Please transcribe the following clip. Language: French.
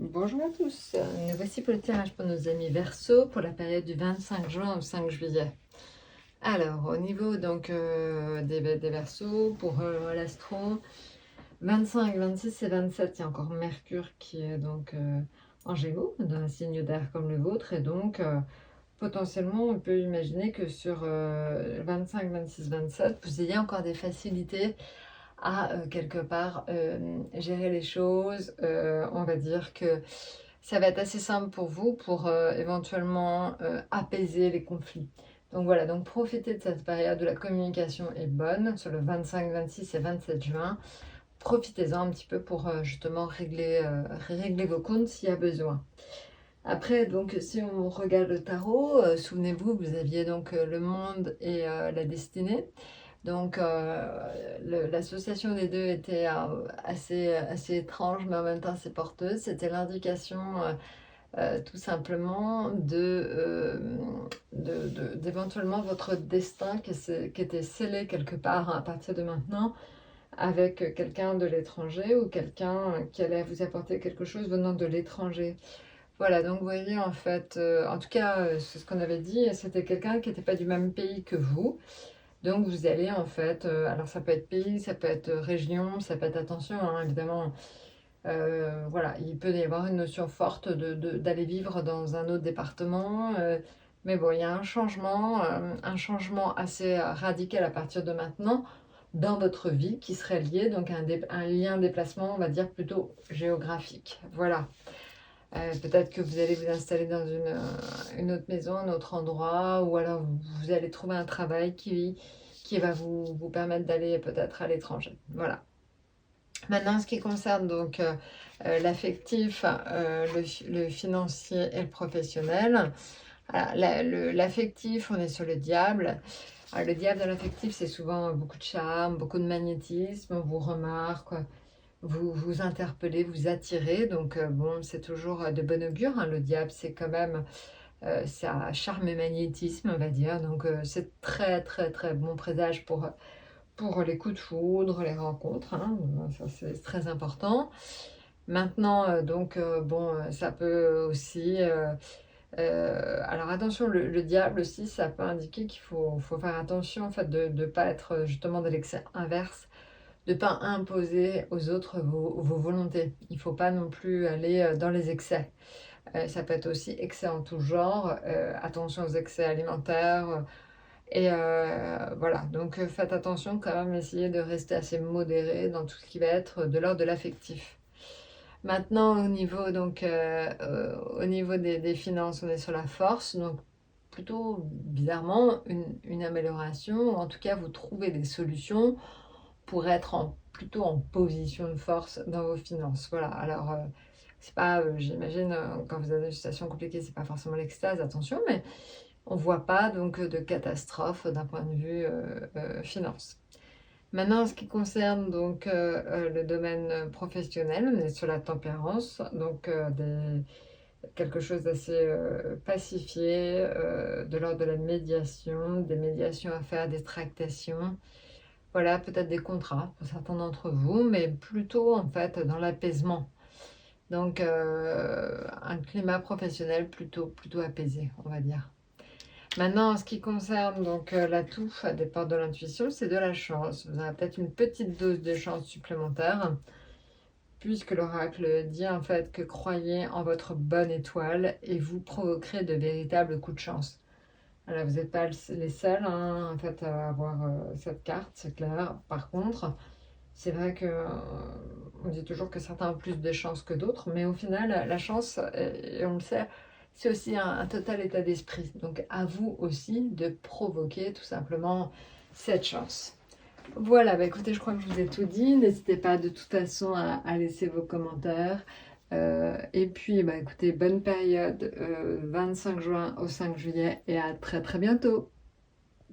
Bonjour à tous, nous voici pour le tirage pour nos amis Verseau pour la période du 25 juin au 5 juillet. Alors, au niveau donc des Verseaux, pour l'astro, 25, 26 et 27, il y a encore Mercure qui est donc en Gémeaux, dans un signe d'air comme le vôtre, et donc potentiellement on peut imaginer que sur 25, 26, 27, vous ayez encore des facilités à quelque part gérer les choses. On va dire que ça va être assez simple pour vous pour éventuellement apaiser les conflits. Donc voilà, donc profitez de cette période où la communication est bonne, sur le 25, 26 et 27 juin. Profitez-en un petit peu pour justement régler vos comptes s'il y a besoin. Après, donc, si on regarde le tarot, souvenez-vous, vous aviez donc le monde et la destinée. Donc, l'association des deux était assez étrange, mais en même temps assez porteuse. C'était l'indication tout simplement d'éventuellement votre destin qui était scellé quelque part à partir de maintenant avec quelqu'un de l'étranger ou quelqu'un qui allait vous apporter quelque chose venant de l'étranger. Voilà, donc vous voyez en fait, en tout cas, c'est ce qu'on avait dit, c'était quelqu'un qui n'était pas du même pays que vous. Donc vous allez en fait, alors ça peut être pays, ça peut être région, ça peut être attention, hein, évidemment. Voilà, il peut y avoir une notion forte d'aller vivre dans un autre département. Mais bon, il y a un changement assez radical à partir de maintenant dans votre vie qui serait lié, donc un lien déplacement, on va dire plutôt géographique. Voilà. Peut-être que vous allez vous installer dans une autre maison, un autre endroit, ou alors vous allez trouver un travail qui va vous permettre d'aller peut-être à l'étranger. Voilà. Maintenant, ce qui concerne donc l'affectif, le financier et le professionnel. Voilà, l'affectif, on est sur le diable. Alors, le diable de l'affectif, c'est souvent beaucoup de charme, beaucoup de magnétisme, on vous remarque, vous interpellez, vous attirez. Donc, bon, c'est toujours de bon augure, hein. Le diable, c'est quand même ça charme et magnétisme, on va dire. Donc, c'est très, très, très bon présage pour les coups de foudre, les rencontres, hein. Ça c'est très important. Maintenant, donc, bon, ça peut aussi... alors attention, le diable aussi, ça peut indiquer qu'il faut faire attention en fait de ne pas être justement de l'excès inverse, de ne pas imposer aux autres vos volontés. Il ne faut pas non plus aller dans les excès. Ça peut être aussi excès en tout genre, attention aux excès alimentaires, et voilà, donc faites attention quand même, essayez de rester assez modéré dans tout ce qui va être de l'ordre de l'affectif. Maintenant, au niveau des finances, on est sur la force, donc plutôt bizarrement une amélioration, ou en tout cas vous trouvez des solutions pour être plutôt en position de force dans vos finances. Voilà, alors c'est pas, j'imagine, quand vous avez une situation compliquée, c'est pas forcément l'extase, attention, mais on ne voit pas donc de catastrophe d'un point de vue finance. Maintenant, en ce qui concerne donc le domaine professionnel, on est sur la tempérance, donc quelque chose d'assez pacifié, de l'ordre de la médiation, des médiations à faire, des tractations. Voilà, peut-être des contrats pour certains d'entre vous, mais plutôt en fait dans l'apaisement. Donc un climat professionnel plutôt apaisé, on va dire. Maintenant, en ce qui concerne donc l'atout des portes de l'intuition, c'est de la chance. Vous aurez peut-être une petite dose de chance supplémentaire, puisque l'oracle dit en fait que croyez en votre bonne étoile et vous provoquerez de véritables coups de chance. Alors, vous n'êtes pas les seuls, hein, en fait, à avoir cette carte, c'est clair. Par contre, c'est vrai que on dit toujours que certains ont plus de chance que d'autres, mais au final, la chance, et on le sait, c'est aussi un total état d'esprit. Donc à vous aussi de provoquer tout simplement cette chance. Voilà, bah écoutez, je crois que je vous ai tout dit. N'hésitez pas de toute façon à laisser vos commentaires. Et puis, bah écoutez, bonne période 25 juin au 5 juillet et à très très bientôt.